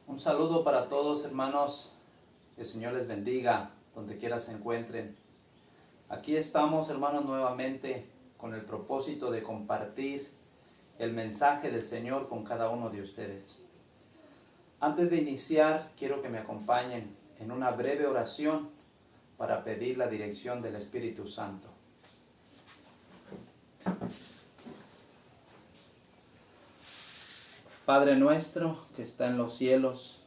Un saludo para todos, hermanos. Que el Señor les bendiga donde quiera se encuentren. Aquí estamos, hermanos, nuevamente con el propósito de compartir el mensaje del Señor con cada uno de ustedes. Antes de iniciar, quiero que me acompañen en una breve oración para pedir la dirección del Espíritu Santo. Padre nuestro que está en los cielos,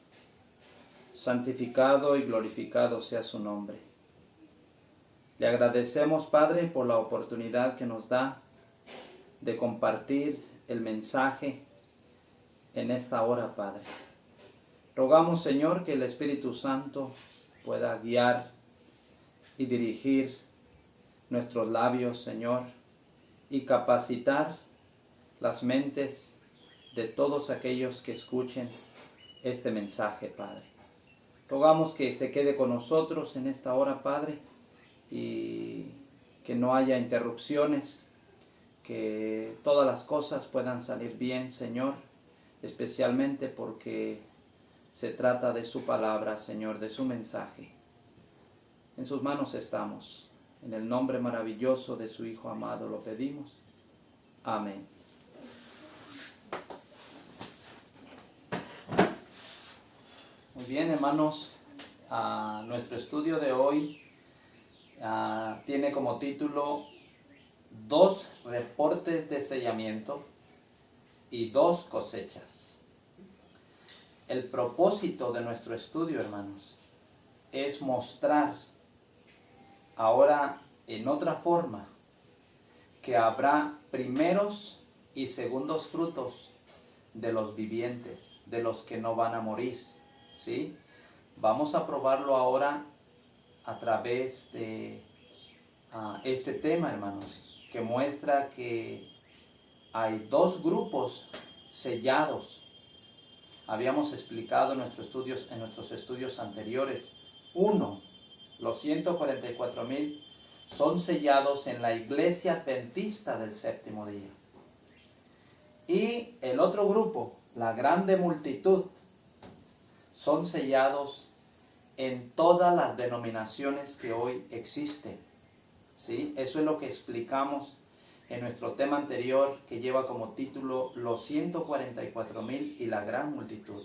santificado y glorificado sea su nombre. Le agradecemos, Padre, por la oportunidad que nos da de compartir el mensaje en esta hora, Padre. Rogamos, Señor, que el Espíritu Santo pueda guiar y dirigir nuestros labios, Señor, y capacitar las mentes de todos aquellos que escuchen este mensaje, Padre. Rogamos que se quede con nosotros en esta hora, Padre, y que no haya interrupciones, que todas las cosas puedan salir bien, Señor, especialmente porque se trata de su palabra, Señor, de su mensaje. En sus manos estamos. En el nombre maravilloso de su Hijo amado lo pedimos. Amén. Muy bien, hermanos, nuestro estudio de hoy tiene como título 2 reportes de sellamiento y 2 cosechas. El propósito de nuestro estudio, hermanos, es mostrar ahora en otra forma que habrá primeros y segundos frutos de los vivientes, de los que no van a morir. ¿Sí? Vamos a probarlo ahora a través de este tema, hermanos, que muestra que hay 2 grupos sellados. Habíamos explicado en nuestros estudios anteriores. 1, los 144,000 son sellados en la iglesia adventista del séptimo día. Y el otro grupo, la grande multitud, son sellados en todas las denominaciones que hoy existen. ¿Sí? Eso es lo que explicamos en nuestro tema anterior, que lleva como título los 144,000 y la gran multitud.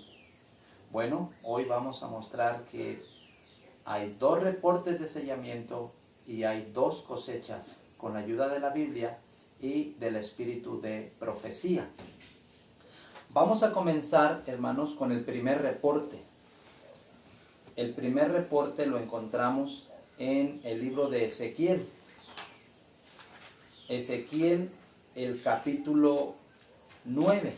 Bueno, hoy vamos a mostrar que hay 2 reportes de sellamiento y hay 2 cosechas con la ayuda de la Biblia y del espíritu de profecía. Vamos a comenzar, hermanos, con el primer reporte. El primer reporte lo encontramos en el libro de Ezequiel. Ezequiel, el capítulo 9.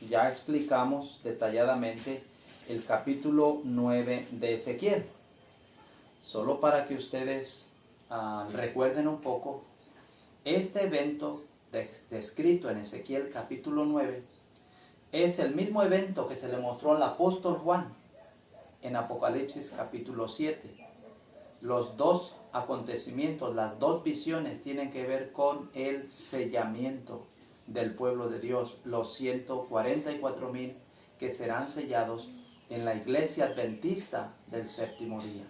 Ya explicamos detalladamente el capítulo 9 de Ezequiel. Solo para que ustedes recuerden un poco, este evento descrito en Ezequiel capítulo 9 es el mismo evento que se le mostró al apóstol Juan en Apocalipsis capítulo 7. Los 2 acontecimientos, las 2 visiones tienen que ver con el sellamiento del pueblo de Dios, los 144,000 que serán sellados en la iglesia adventista del séptimo día.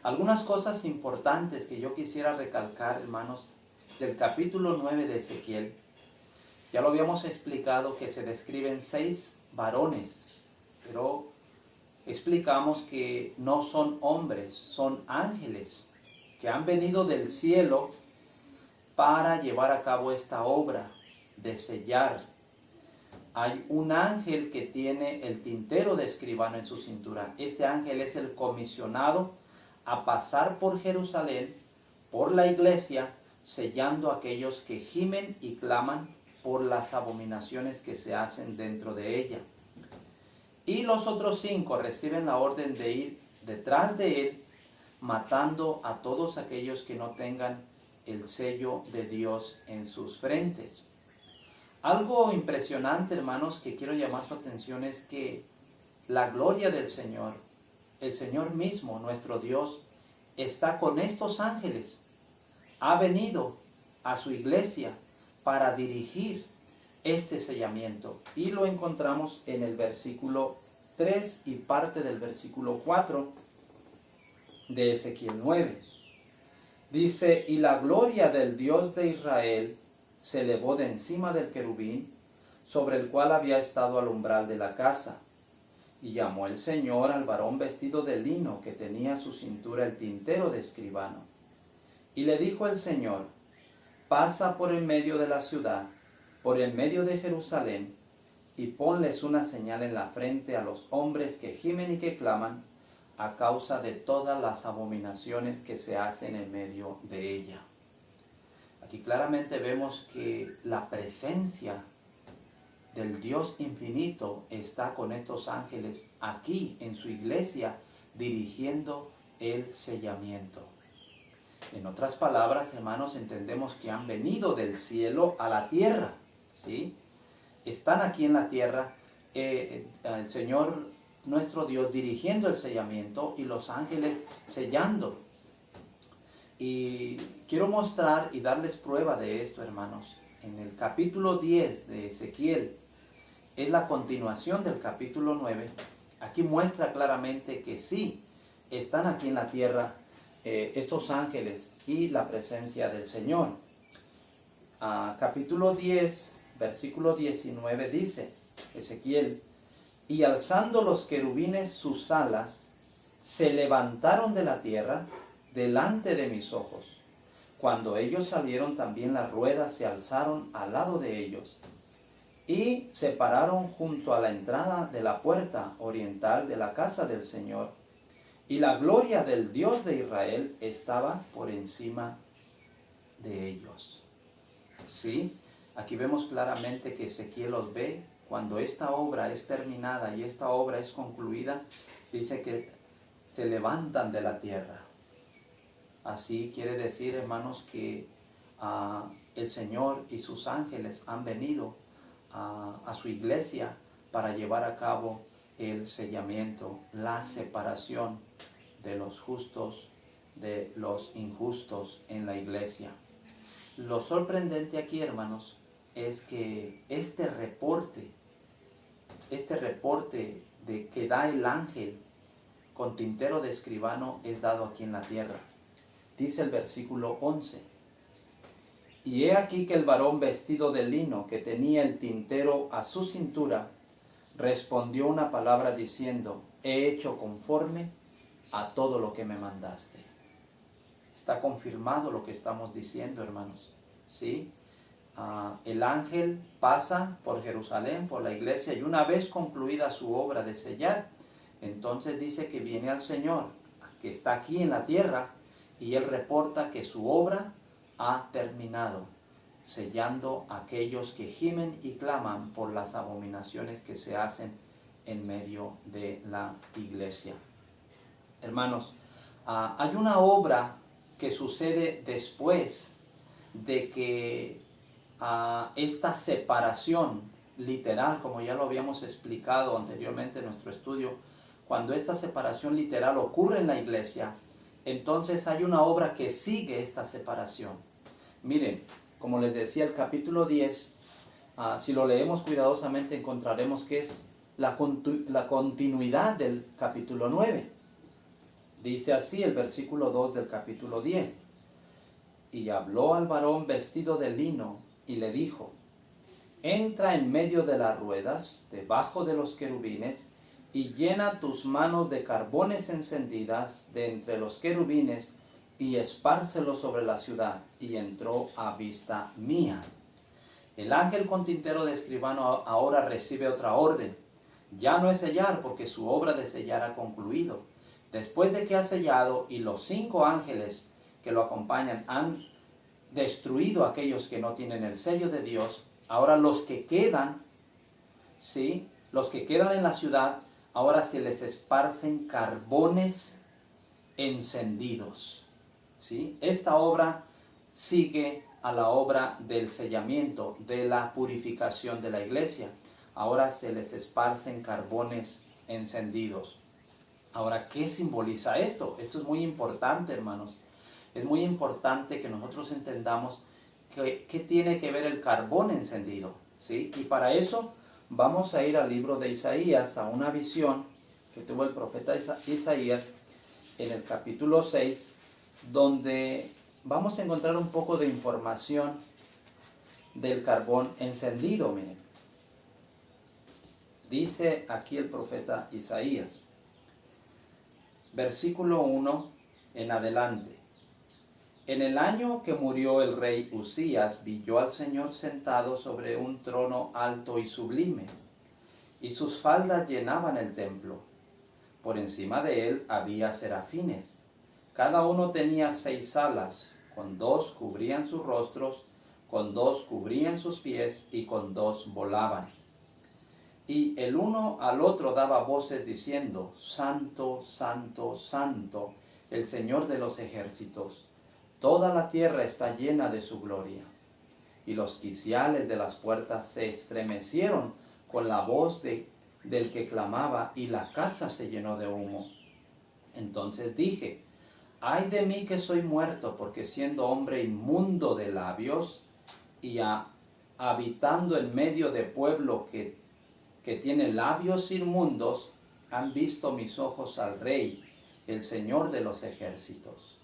Algunas cosas importantes que yo quisiera recalcar, hermanos, del capítulo 9 de Ezequiel. Ya lo habíamos explicado que se describen 6 varones, pero explicamos que no son hombres, son ángeles que han venido del cielo para llevar a cabo esta obra de sellar. Hay un ángel que tiene el tintero de escribano en su cintura. Este ángel es el comisionado a pasar por Jerusalén, por la iglesia, sellando a aquellos que gimen y claman por las abominaciones que se hacen dentro de ella. Y los otros 5 reciben la orden de ir detrás de él, matando a todos aquellos que no tengan el sello de Dios en sus frentes. Algo impresionante, hermanos, que quiero llamar su atención es que la gloria del Señor, el Señor mismo, nuestro Dios, está con estos ángeles. Ha venido a su iglesia para dirigir este sellamiento. Y lo encontramos en el versículo 3 y parte del versículo 4 de Ezequiel 9. Dice, y la gloria del Dios de Israel se elevó de encima del querubín, sobre el cual había estado al umbral de la casa. Y llamó el Señor al varón vestido de lino, que tenía a su cintura el tintero de escribano. Y le dijo el Señor, pasa por en medio de la ciudad, por en medio de Jerusalén, y ponles una señal en la frente a los hombres que gimen y que claman, a causa de todas las abominaciones que se hacen en medio de ella. Aquí claramente vemos que la presencia del Dios infinito está con estos ángeles aquí en su iglesia, dirigiendo el sellamiento. En otras palabras, hermanos, entendemos que han venido del cielo a la tierra, ¿sí? Están aquí en la tierra, el Señor nuestro Dios dirigiendo el sellamiento y los ángeles sellando. Y quiero mostrar y darles prueba de esto, hermanos. En el capítulo 10 de Ezequiel, es la continuación del capítulo 9. Aquí muestra claramente que sí, están aquí en la tierra estos ángeles y la presencia del Señor. Capítulo 10, versículo 19 dice, Ezequiel, y alzando los querubines sus alas, se levantaron de la tierra delante de mis ojos. Cuando ellos salieron, también las ruedas se alzaron al lado de ellos, y se pararon junto a la entrada de la puerta oriental de la casa del Señor, y la gloria del Dios de Israel estaba por encima de ellos. ¿Sí? Aquí vemos claramente que Ezequiel los ve. Cuando esta obra es terminada y esta obra es concluida, dice que se levantan de la tierra. Así quiere decir, hermanos, que el Señor y sus ángeles han venido a su iglesia para llevar a cabo el sellamiento, la separación de los justos de los injustos en la iglesia. Lo sorprendente aquí, hermanos, es que este reporte de que da el ángel con tintero de escribano es dado aquí en la tierra. Dice el versículo 11, y he aquí que el varón vestido de lino, que tenía el tintero a su cintura, respondió una palabra diciendo, he hecho conforme a todo lo que me mandaste. Está confirmado lo que estamos diciendo, hermanos, ¿sí? El ángel pasa por Jerusalén, por la iglesia, y una vez concluida su obra de sellar, entonces dice que viene al Señor, que está aquí en la tierra, y él reporta que su obra ha terminado, sellando a aquellos que gimen y claman por las abominaciones que se hacen en medio de la iglesia. Hermanos, hay una obra que sucede después de que esta separación literal, como ya lo habíamos explicado anteriormente en nuestro estudio, cuando esta separación literal ocurre en la iglesia, entonces hay una obra que sigue esta separación. Miren, como les decía, el capítulo 10, si lo leemos cuidadosamente, encontraremos que es la continuidad del capítulo 9. Dice así el versículo 2 del capítulo 10. Y habló al varón vestido de lino, y le dijo, entra en medio de las ruedas, debajo de los querubines, y llena tus manos de carbones encendidas de entre los querubines, y espárcelos sobre la ciudad. Y entró a vista mía. El ángel con tintero de escribano ahora recibe otra orden. Ya no es sellar, porque su obra de sellar ha concluido. Después de que ha sellado y los 5 ángeles que lo acompañan han destruido a aquellos que no tienen el sello de Dios, ahora los que quedan, ¿sí? Los que quedan en la ciudad, ahora se les esparcen carbones encendidos, ¿sí? Esta obra sigue a la obra del sellamiento, de la purificación de la iglesia. Ahora se les esparcen carbones encendidos. Ahora, ¿qué simboliza esto? Esto es muy importante, hermanos. Es muy importante que nosotros entendamos qué tiene que ver el carbón encendido, ¿sí? Y para eso vamos a ir al libro de Isaías, a una visión que tuvo el profeta Isaías en el capítulo 6, donde vamos a encontrar un poco de información del carbón encendido. Miren, dice aquí el profeta Isaías, versículo 1 en adelante. En el año que murió el rey Usías, vi yo al Señor sentado sobre un trono alto y sublime, y sus faldas llenaban el templo. Por encima de él había serafines. Cada uno tenía 6 alas, con 2 cubrían sus rostros, con 2 cubrían sus pies, y con 2 volaban. Y el uno al otro daba voces diciendo, Santo, Santo, Santo, el Señor de los ejércitos. Toda la tierra está llena de su gloria. Y los quiciales de las puertas se estremecieron con la voz del que clamaba, y la casa se llenó de humo. Entonces dije, ay de mí que soy muerto, porque siendo hombre inmundo de labios, y habitando en medio de pueblo que tiene labios inmundos, han visto mis ojos al Rey, el Señor de los ejércitos.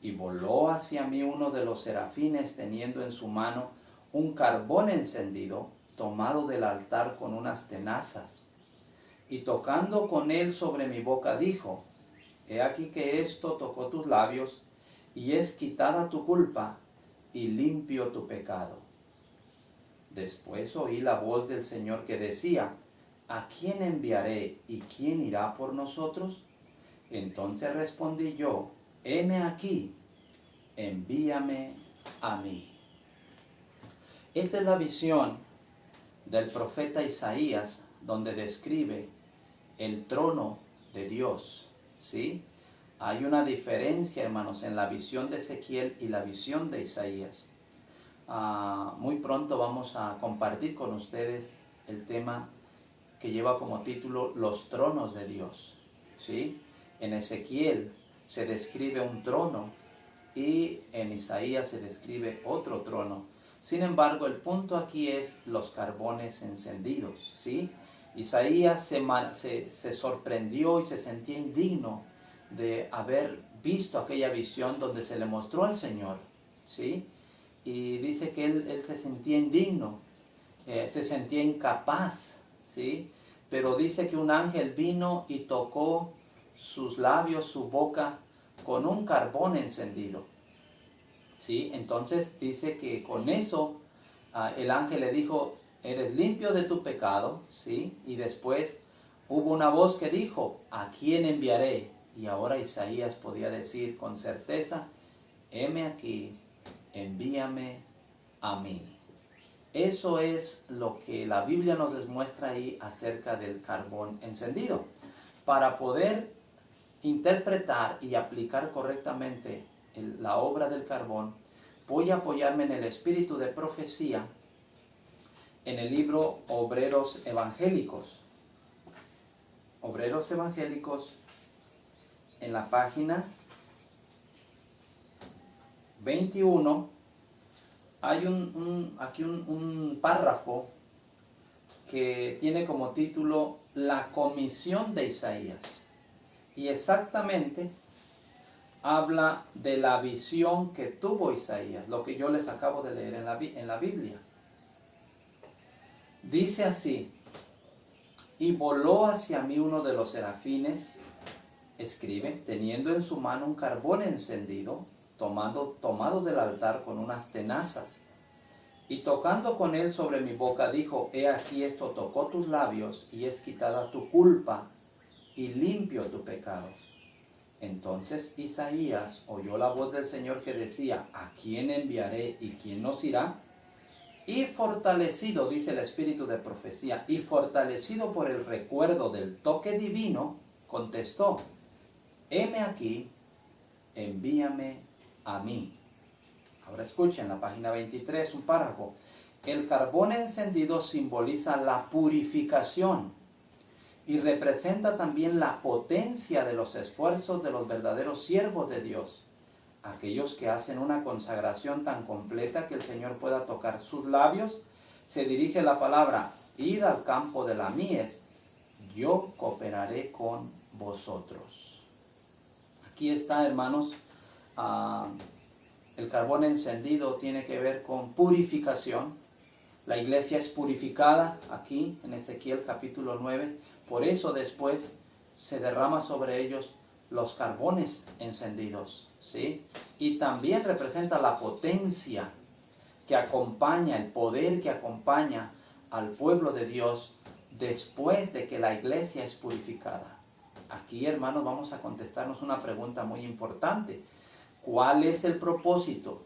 Y voló hacia mí uno de los serafines, teniendo en su mano un carbón encendido, tomado del altar con unas tenazas. Y tocando con él sobre mi boca, dijo, he aquí que esto tocó tus labios, y es quitada tu culpa, y limpio tu pecado. Después oí la voz del Señor que decía, ¿a quién enviaré y quién irá por nosotros? Entonces respondí yo, heme aquí, envíame a mí. Esta es la visión del profeta Isaías, donde describe el trono de Dios, ¿sí? Hay una diferencia, hermanos, en la visión de Ezequiel y la visión de Isaías. Muy pronto vamos a compartir con ustedes el tema que lleva como título Los tronos de Dios, ¿sí? En Ezequiel se describe un trono y en Isaías se describe otro trono. Sin embargo, el punto aquí es los carbones encendidos, ¿sí? Isaías se sorprendió y se sentía indigno de haber visto aquella visión donde se le mostró al Señor, ¿sí? Y dice que él se sentía indigno, se sentía incapaz, ¿sí? Pero dice que un ángel vino y tocó sus labios, su boca, con un carbón encendido, ¿sí? Entonces dice que con eso el ángel le dijo, eres limpio de tu pecado, ¿sí? Y después hubo una voz que dijo, ¿a quién enviaré? Y ahora Isaías podía decir con certeza, heme aquí, envíame a mí. Eso es lo que la Biblia nos demuestra ahí acerca del carbón encendido. Para poder interpretar y aplicar correctamente la obra del carbón, voy a apoyarme en el espíritu de profecía en el libro Obreros Evangélicos. Obreros Evangélicos, en la página 21, hay aquí un párrafo que tiene como título La comisión de Isaías. Y exactamente habla de la visión que tuvo Isaías, lo que yo les acabo de leer en la Biblia. Dice así, y voló hacia mí uno de los serafines, escribe, teniendo en su mano un carbón encendido, tomado del altar con unas tenazas, y tocando con él sobre mi boca, dijo, he aquí esto tocó tus labios, y es quitada tu culpa, y limpio tu pecado. Entonces Isaías oyó la voz del Señor que decía, ¿a quién enviaré y quién nos irá? Y fortalecido, dice el espíritu de profecía, y fortalecido por el recuerdo del toque divino, contestó, heme aquí, envíame a mí. Ahora escuchen la página 23, un párrafo. El carbón encendido simboliza la purificación y representa también la potencia de los esfuerzos de los verdaderos siervos de Dios, aquellos que hacen una consagración tan completa que el Señor pueda tocar sus labios. Se dirige la palabra, id al campo de la mies, yo cooperaré con vosotros. Aquí está, hermanos, el carbón encendido tiene que ver con purificación. La iglesia es purificada aquí en Ezequiel capítulo 9. Por eso después se derrama sobre ellos los carbones encendidos, ¿sí? Y también representa la potencia que acompaña, el poder que acompaña al pueblo de Dios después de que la iglesia es purificada. Aquí, hermanos, vamos a contestarnos una pregunta muy importante. ¿Cuál es el propósito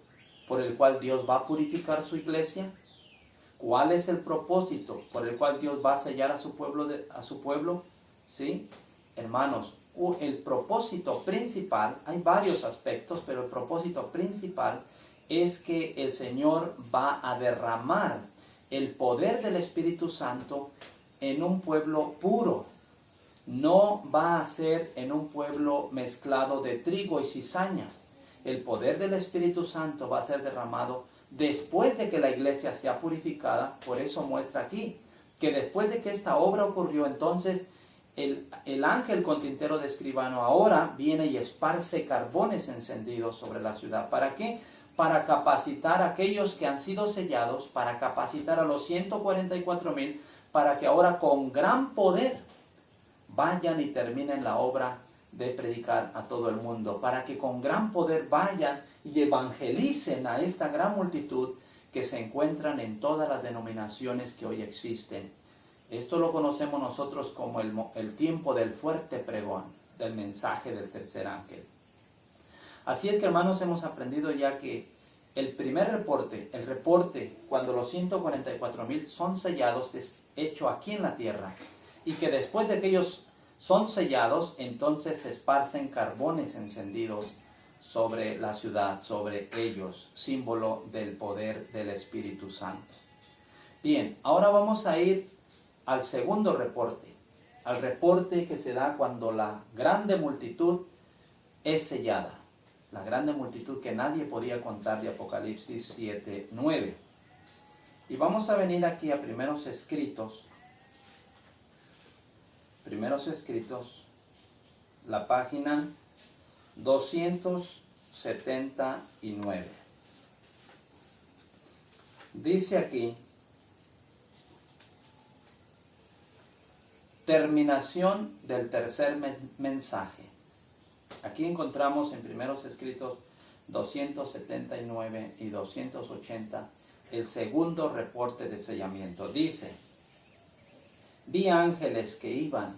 por el cual Dios va a purificar su iglesia? ¿Cuál es el propósito por el cual Dios va a sellar a su pueblo? ¿Sí? Hermanos, el propósito principal, hay varios aspectos, pero el propósito principal es que el Señor va a derramar el poder del Espíritu Santo en un pueblo puro. No va a ser en un pueblo mezclado de trigo y cizaña. El poder del Espíritu Santo va a ser derramado después de que la iglesia sea purificada. Por eso muestra aquí que después de que esta obra ocurrió, entonces el ángel con tintero de escribano ahora viene y esparce carbones encendidos sobre la ciudad. ¿Para qué? Para capacitar a aquellos que han sido sellados, para capacitar a los 144,000, para que ahora con gran poder vayan y terminen la obra de predicar a todo el mundo, para que con gran poder vayan y evangelicen a esta gran multitud que se encuentran en todas las denominaciones que hoy existen. Esto lo conocemos nosotros como el tiempo del fuerte pregón, del mensaje del tercer ángel. Así es que, hermanos, hemos aprendido ya que el primer reporte, el reporte cuando los 144,000 son sellados, es hecho aquí en la tierra, y que después de que ellos son sellados, entonces se esparcen carbones encendidos sobre la ciudad, sobre ellos, símbolo del poder del Espíritu Santo. Bien, ahora vamos a ir al segundo reporte, al reporte que se da cuando la grande multitud es sellada, la grande multitud que nadie podía contar de Apocalipsis 7:9. Y vamos a venir aquí a Primeros Escritos, la página 279. Dice aquí, terminación del tercer mensaje. Aquí encontramos en Primeros Escritos 279 y 280 el segundo reporte de sellamiento. Dice: vi ángeles que iban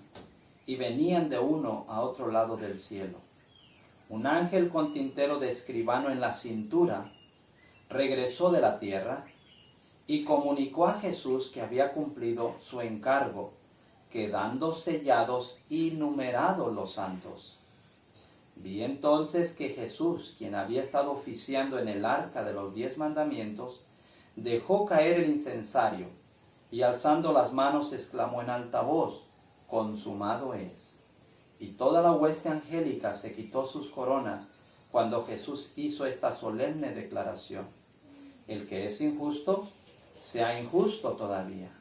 y venían de uno a otro lado del cielo. Un ángel con tintero de escribano en la cintura regresó de la tierra y comunicó a Jesús que había cumplido su encargo, quedando sellados y numerados los santos. Vi entonces que Jesús, quien había estado oficiando en el arca de los 10 mandamientos, dejó caer el incensario y alzando las manos exclamó en alta voz: consumado es. Y toda la hueste angélica se quitó sus coronas cuando Jesús hizo esta solemne declaración: el que es injusto, sea injusto todavía,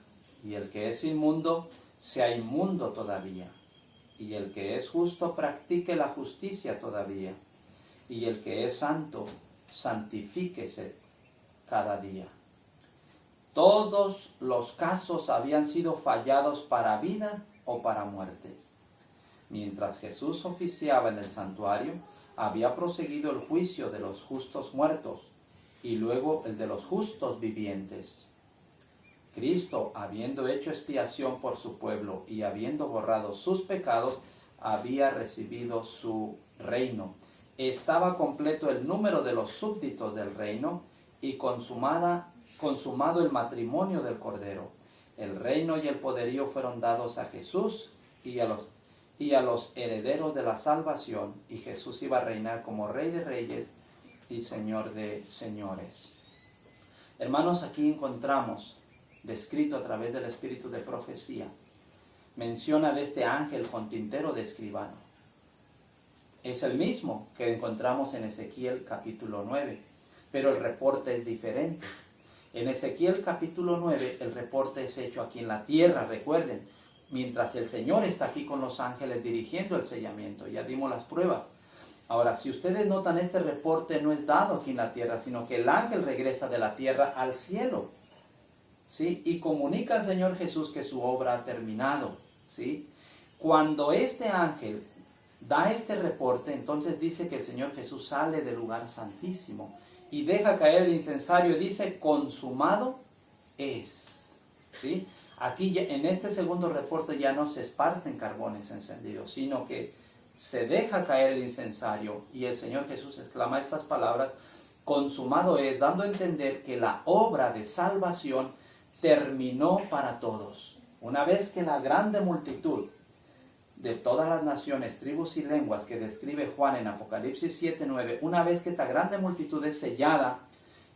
y el que es inmundo, sea inmundo todavía, y el que es justo, practique la justicia todavía, y el que es santo, santifíquese cada día. Todos los casos habían sido fallados para vida o para muerte. Mientras Jesús oficiaba en el santuario, había proseguido el juicio de los justos muertos y luego el de los justos vivientes. Cristo, habiendo hecho expiación por su pueblo y habiendo borrado sus pecados, había recibido su reino. Estaba completo el número de los súbditos del reino y consumado el matrimonio del Cordero. El reino y el poderío fueron dados a Jesús y a los herederos de la salvación, y Jesús iba a reinar como Rey de Reyes y Señor de Señores. Hermanos, aquí encontramos, descrito a través del espíritu de profecía, menciona de este ángel con tintero de escribano. Es el mismo que encontramos en Ezequiel capítulo 9, pero el reporte es diferente. En Ezequiel capítulo 9 el reporte es hecho aquí en la tierra, recuerden, mientras el Señor está aquí con los ángeles dirigiendo el sellamiento. Ya dimos las pruebas. Ahora, si ustedes notan, este reporte no es dado aquí en la tierra, sino que el ángel regresa de la tierra al cielo, ¿sí? Y comunica al Señor Jesús que su obra ha terminado, ¿sí? Cuando este ángel da este reporte, entonces dice que el Señor Jesús sale del lugar santísimo y deja caer el incensario y dice, consumado es, ¿sí? Aquí en este segundo reporte ya no se esparcen carbones encendidos, sino que se deja caer el incensario y el Señor Jesús exclama estas palabras, consumado es, dando a entender que la obra de salvación terminó para todos. Una vez que la grande multitud de todas las naciones, tribus y lenguas que describe Juan en Apocalipsis 7:9, una vez que esta grande multitud es sellada,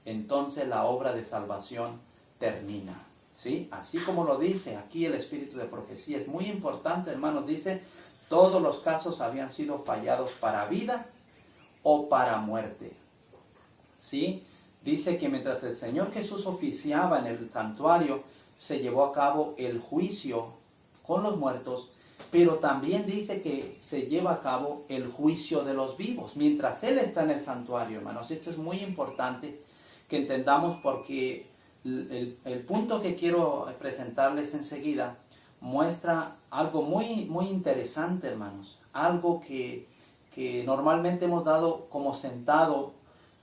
entonces la obra de salvación termina, ¿sí? Así como lo dice aquí el espíritu de profecía, es muy importante, hermanos, dice, todos los casos habían sido fallados para vida o para muerte, ¿sí? Dice que mientras el Señor Jesús oficiaba en el santuario, se llevó a cabo el juicio con los muertos, pero también dice que se lleva a cabo el juicio de los vivos, mientras Él está en el santuario, hermanos. Esto es muy importante que entendamos porque el punto que quiero presentarles enseguida muestra algo muy, muy interesante, hermanos. Algo que normalmente hemos dado como sentado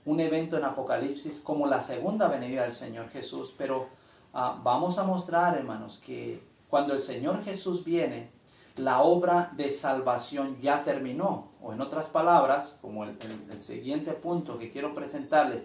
un evento en Apocalipsis como la segunda venida del Señor Jesús, pero vamos a mostrar, hermanos, que cuando el Señor Jesús viene, la obra de salvación ya terminó, o en otras palabras, como el siguiente punto que quiero presentarles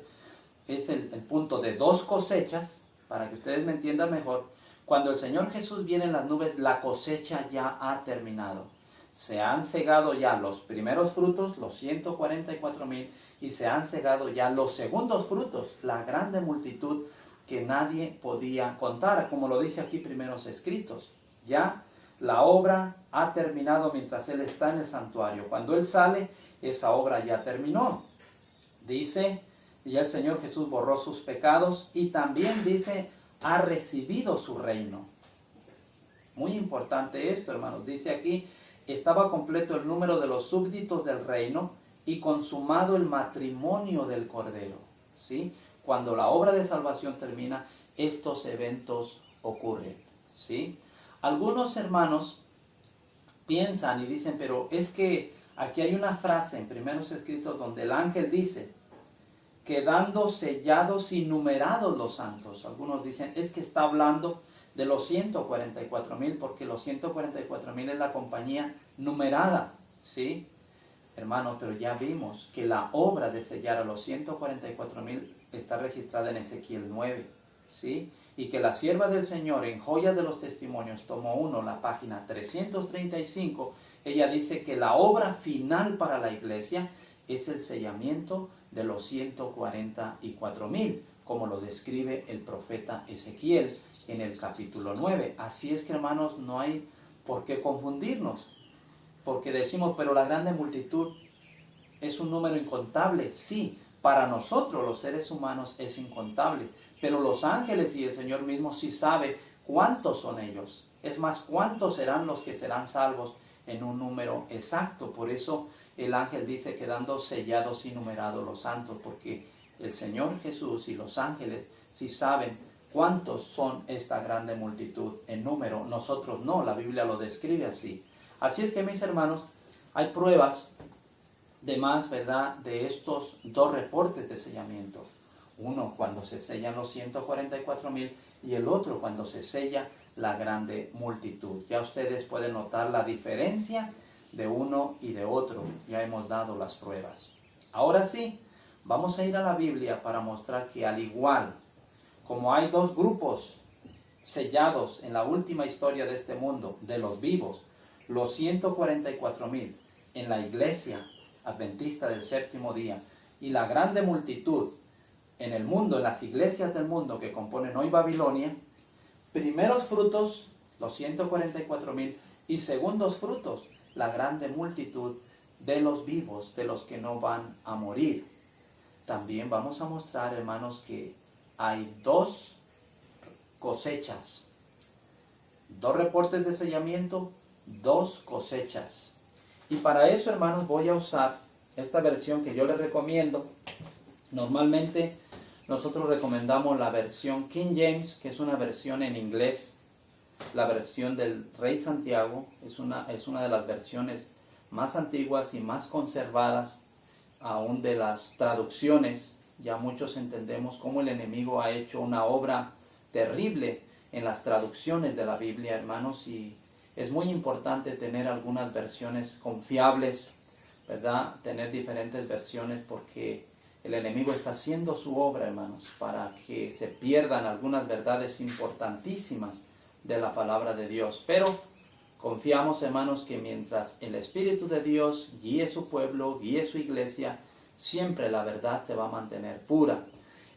es el punto de dos cosechas, para que ustedes me entiendan mejor. Cuando el Señor Jesús viene en las nubes, la cosecha ya ha terminado. Se han cegado ya los primeros frutos, los 144,000, y se han cegado ya los segundos frutos, la grande multitud que nadie podía contar, como lo dice aquí primeros escritos. Ya la obra ha terminado mientras Él está en el santuario. Cuando Él sale, esa obra ya terminó. Dice, ya el Señor Jesús borró sus pecados y también dice, ha recibido su reino. Muy importante esto, hermanos. Dice aquí, estaba completo el número de los súbditos del reino y consumado el matrimonio del Cordero, ¿sí? Cuando la obra de salvación termina, estos eventos ocurren, ¿sí? Algunos hermanos piensan y dicen, pero es que aquí hay una frase en primeros escritos donde el ángel dice, quedando sellados y numerados los santos. Algunos dicen, es que está hablando de los 144,000, porque los 144,000 es la compañía numerada, ¿sí? Hermanos, pero ya vimos que la obra de sellar a los 144,000 está registrada en Ezequiel 9, ¿sí? Y que la sierva del Señor en Joyas de los Testimonios, tomo 1, la página 335, ella dice que la obra final para la iglesia es el sellamiento de los 144,000, como lo describe el profeta Ezequiel en el capítulo 9. Así es que, hermanos, no hay por qué confundirnos, porque decimos, pero la grande multitud es un número incontable. Sí, para nosotros los seres humanos es incontable, pero los ángeles y el Señor mismo sí sabe cuántos son ellos. Es más, cuántos serán los que serán salvos en un número exacto. Por eso el ángel dice, quedando sellados y numerados los santos, porque el Señor Jesús y los ángeles sí saben cuántos son esta grande multitud en número. Nosotros no, la Biblia lo describe así. Así es que, mis hermanos, hay pruebas de más, ¿verdad?, de estos dos reportes de sellamiento. Uno cuando se sellan los 144,000 y el otro cuando se sella la grande multitud. Ya ustedes pueden notar la diferencia de uno y de otro. Ya hemos dado las pruebas. Ahora sí, vamos a ir a la Biblia para mostrar que al igual como hay dos grupos sellados en la última historia de este mundo, de los vivos, los 144,000 en la iglesia adventista del séptimo día y la grande multitud en el mundo, en las iglesias del mundo que componen hoy Babilonia, primeros frutos, los 144,000, y segundos frutos, la grande multitud de los vivos, de los que no van a morir. También vamos a mostrar, hermanos, que hay dos cosechas, 2 reportes de sellamiento, 2 cosechas. Y para eso, hermanos, voy a usar esta versión que yo les recomiendo. Normalmente nosotros recomendamos la versión King James, que es una versión en inglés. La versión del Rey Santiago es una de las versiones más antiguas y más conservadas aún de las traducciones. Ya muchos entendemos cómo el enemigo ha hecho una obra terrible en las traducciones de la Biblia, hermanos, y es muy importante tener algunas versiones confiables, ¿verdad? Tener diferentes versiones porque el enemigo está haciendo su obra, hermanos, para que se pierdan algunas verdades importantísimas de la palabra de Dios. Pero confiamos, hermanos, que mientras el Espíritu de Dios guíe su pueblo, guíe su iglesia, siempre la verdad se va a mantener pura.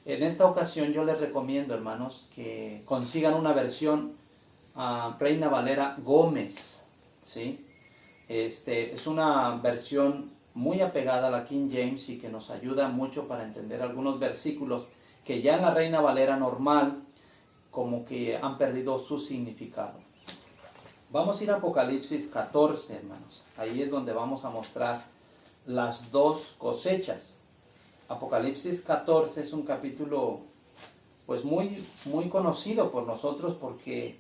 En esta ocasión yo les recomiendo, hermanos, que consigan una versión Reina Valera Gómez, ¿sí? Es una versión muy apegada a la King James y que nos ayuda mucho para entender algunos versículos que ya en la Reina Valera normal como que han perdido su significado. Vamos a ir a Apocalipsis 14, hermanos. Ahí es donde vamos a mostrar las 2 cosechas. Apocalipsis 14 es un capítulo pues muy conocido por nosotros porque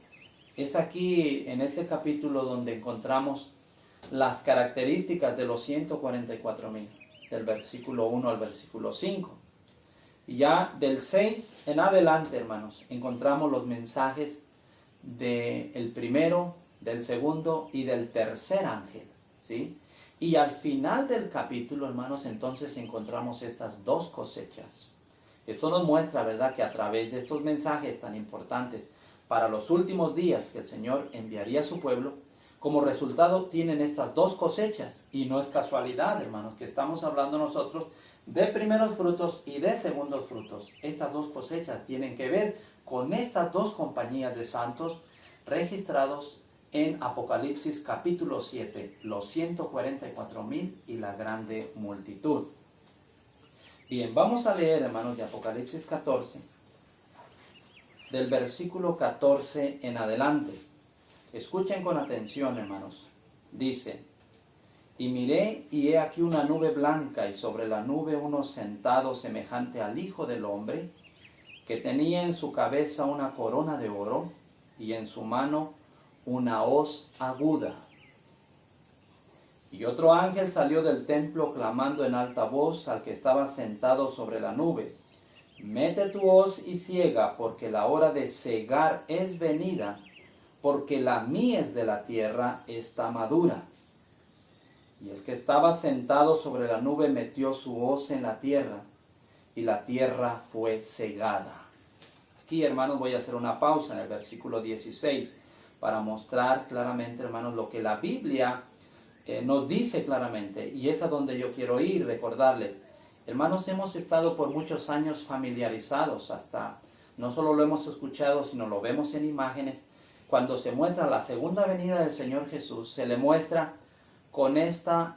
es aquí en este capítulo donde encontramos las características de los 144,000, del versículo 1 al versículo 5. Y ya del 6 en adelante, hermanos, encontramos los mensajes del primero, del segundo y del tercer ángel, ¿sí? Y al final del capítulo, hermanos, entonces encontramos estas 2 cosechas. Esto nos muestra, ¿verdad?, que a través de estos mensajes tan importantes para los últimos días que el Señor enviaría a su pueblo, como resultado tienen estas 2 cosechas. Y no es casualidad, hermanos, que estamos hablando nosotros de primeros frutos y de segundos frutos. Estas 2 cosechas tienen que ver con estas 2 compañías de santos registrados en Apocalipsis capítulo 7, los 144,000 y la grande multitud. Bien, vamos a leer, hermanos, de Apocalipsis 14, del versículo 14 en adelante. Escuchen con atención, hermanos. Dice: y miré, y he aquí una nube blanca, y sobre la nube uno sentado semejante al Hijo del Hombre, que tenía en su cabeza una corona de oro, y en su mano una hoz aguda. Y otro ángel salió del templo clamando en alta voz al que estaba sentado sobre la nube: mete tu hoz y siega, porque la hora de segar es venida, porque la mies de la tierra está madura. Y el que estaba sentado sobre la nube metió su hoz en la tierra, y la tierra fue segada. Aquí, hermanos, voy a hacer una pausa en el versículo 16 para mostrar claramente, hermanos, lo que la Biblia nos dice claramente, y es a donde yo quiero ir, recordarles. Hermanos, hemos estado por muchos años familiarizados, hasta no solo lo hemos escuchado, sino lo vemos en imágenes. Cuando se muestra la segunda venida del Señor Jesús, se le muestra con esta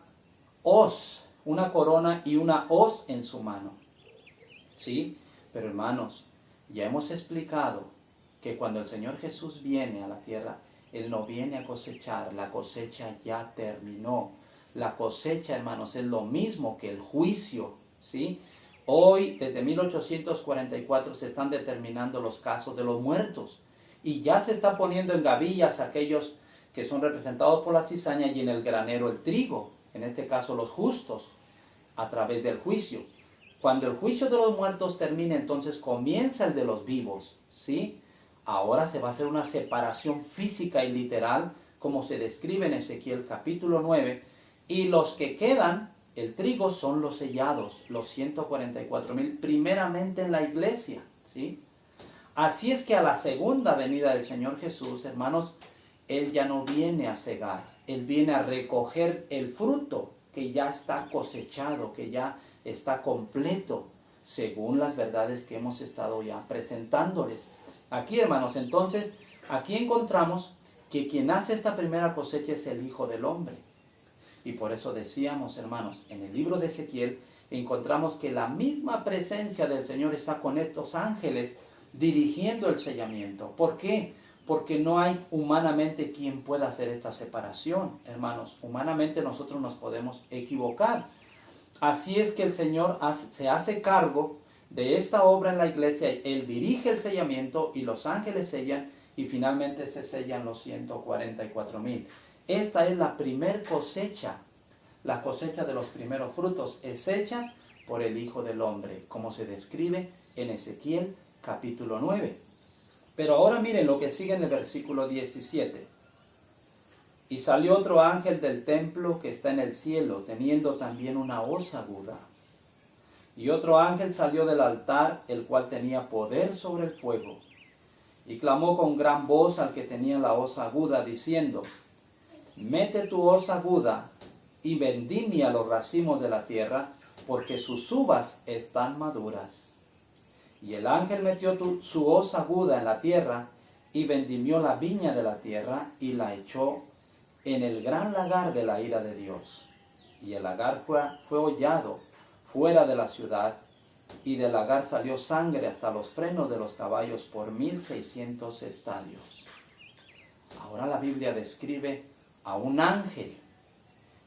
hoz, una corona y una hoz en su mano, ¿sí? Pero, hermanos, ya hemos explicado que cuando el Señor Jesús viene a la tierra, Él no viene a cosechar, la cosecha ya terminó. La cosecha, hermanos, es lo mismo que el juicio, ¿sí? Hoy, desde 1844, se están determinando los casos de los muertos, y ya se está poniendo en gavillas aquellos que son representados por la cizaña, y en el granero el trigo, en este caso los justos, a través del juicio. Cuando el juicio de los muertos termine, entonces comienza el de los vivos, ¿sí? Ahora se va a hacer una separación física y literal, como se describe en Ezequiel capítulo 9, y los que quedan, el trigo, son los sellados, los 144,000, primeramente en la iglesia, ¿sí? Así es que a la segunda venida del Señor Jesús, hermanos, Él ya no viene a cegar, Él viene a recoger el fruto que ya está cosechado, que ya está completo, según las verdades que hemos estado ya presentándoles. Aquí, hermanos, entonces, aquí encontramos que quien hace esta primera cosecha es el Hijo del Hombre. Y por eso decíamos, hermanos, en el libro de Ezequiel encontramos que la misma presencia del Señor está con estos ángeles dirigiendo el sellamiento. ¿Por qué? porque no hay humanamente quien pueda hacer esta separación, hermanos. Humanamente nosotros nos podemos equivocar. Así es que el Señor se hace cargo de esta obra en la iglesia. Él dirige el sellamiento y los ángeles sellan y finalmente se sellan los 144,000. Esta es la primer cosecha. La cosecha de los primeros frutos es hecha por el Hijo del Hombre, como se describe en Ezequiel capítulo 9. Pero ahora miren lo que sigue en el versículo 17. Y salió otro ángel del templo que está en el cielo, teniendo también una hoz aguda. Y otro ángel salió del altar, el cual tenía poder sobre el fuego. Y clamó con gran voz al que tenía la hoz aguda, diciendo: mete tu hoz aguda y vendimia los racimos de la tierra, porque sus uvas están maduras. Y el ángel metió su hoz aguda en la tierra, y vendimió la viña de la tierra, y la echó en el gran lagar de la ira de Dios. Y el lagar fue hollado fuera de la ciudad, y del lagar salió sangre hasta los frenos de los caballos por 1,600 estadios. Ahora la Biblia describe a un ángel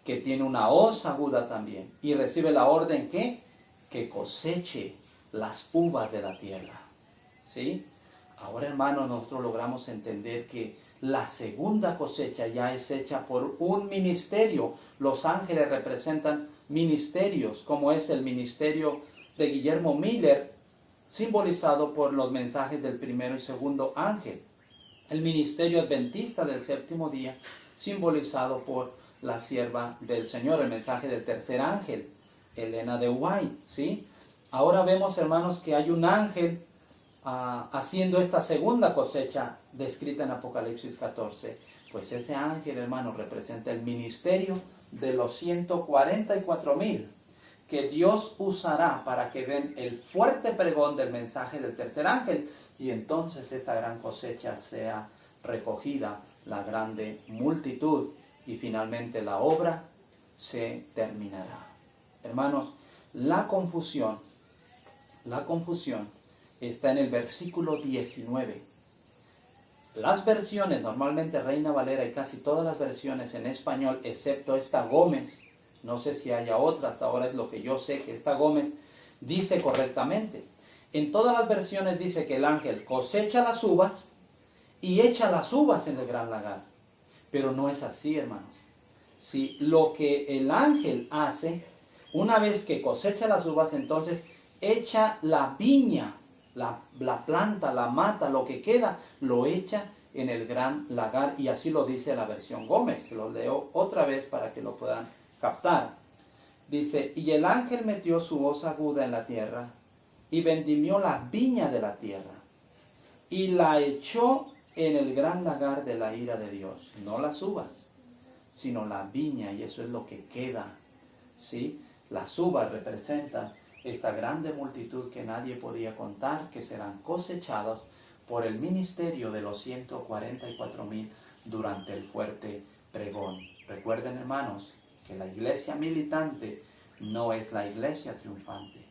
que tiene una hoz aguda también, y recibe la orden que coseche las uvas de la tierra. ¿Sí? Ahora, hermanos, nosotros logramos entender que la segunda cosecha ya es hecha por un ministerio. Los ángeles representan ministerios, como es el ministerio de Guillermo Miller, simbolizado por los mensajes del primero y segundo ángel. El ministerio adventista del séptimo día, simbolizado por la sierva del Señor, el mensaje del tercer ángel, Elena de White, ¿sí? Ahora vemos, hermanos, que hay un ángel haciendo esta segunda cosecha descrita en Apocalipsis 14. Pues ese ángel, hermanos, representa el ministerio de los 144,000 que Dios usará para que den el fuerte pregón del mensaje del tercer ángel, y entonces esta gran cosecha sea recogida, la grande multitud, y finalmente la obra se terminará. Hermanos, la confusión está en el versículo 19. Las versiones, normalmente Reina Valera y casi todas las versiones en español, excepto esta Gómez, no sé si haya otra, hasta ahora es lo que yo sé, que esta Gómez dice correctamente. En todas las versiones dice que el ángel cosecha las uvas y echa las uvas en el gran lagar. Pero no es así, hermanos. Si lo que el ángel hace, una vez que cosecha las uvas, entonces echa la viña, la planta, la mata, lo que queda, lo echa en el gran lagar, y así lo dice la versión Gómez. Lo leo otra vez para que lo puedan captar. Dice: y el ángel metió su hoz aguda en la tierra, y vendimió la viña de la tierra, y la echó en el gran lagar de la ira de Dios. No las uvas, sino la viña, y eso es lo que queda, ¿sí? Las uvas representan esta grande multitud que nadie podía contar, que serán cosechadas por el ministerio de los 144,000 durante el fuerte pregón. Recuerden, hermanos, que la iglesia militante no es la iglesia triunfante.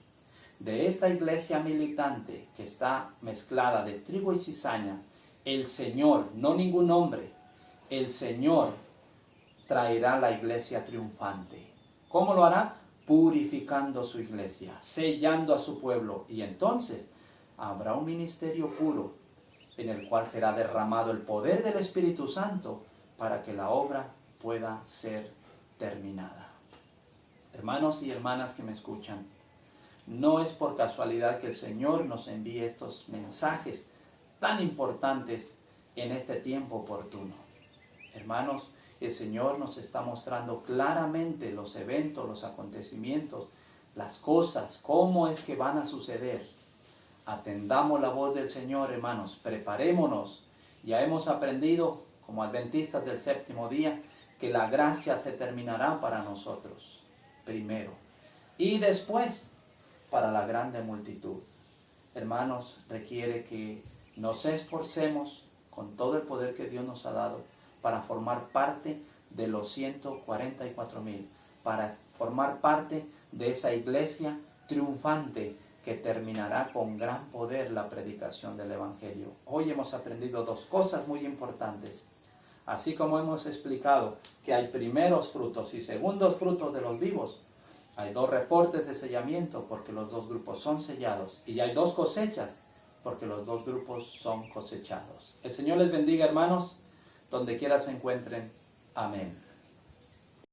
De esta iglesia militante que está mezclada de trigo y cizaña, el Señor, no ningún hombre, el Señor traerá la iglesia triunfante. ¿Cómo lo hará? Purificando su iglesia, sellando a su pueblo, y entonces habrá un ministerio puro en el cual será derramado el poder del Espíritu Santo para que la obra pueda ser terminada. Hermanos y hermanas que me escuchan, no es por casualidad que el Señor nos envíe estos mensajes tan importantes en este tiempo oportuno. Hermanos, el Señor nos está mostrando claramente los eventos, los acontecimientos, las cosas, cómo es que van a suceder. Atendamos la voz del Señor, hermanos, preparémonos. Ya hemos aprendido, como adventistas del séptimo día, que la gracia se terminará para nosotros, primero, y después para la grande multitud. Hermanos, requiere que nos esforcemos con todo el poder que Dios nos ha dado para formar parte de los 144,000, para formar parte de esa iglesia triunfante que terminará con gran poder la predicación del Evangelio. Hoy hemos aprendido dos cosas muy importantes. Así como hemos explicado que hay primeros frutos y segundos frutos de los vivos, hay dos reportes de sellamiento porque los dos grupos son sellados, y hay dos cosechas porque los dos grupos son cosechados. El Señor les bendiga, hermanos, donde quiera se encuentren. Amén.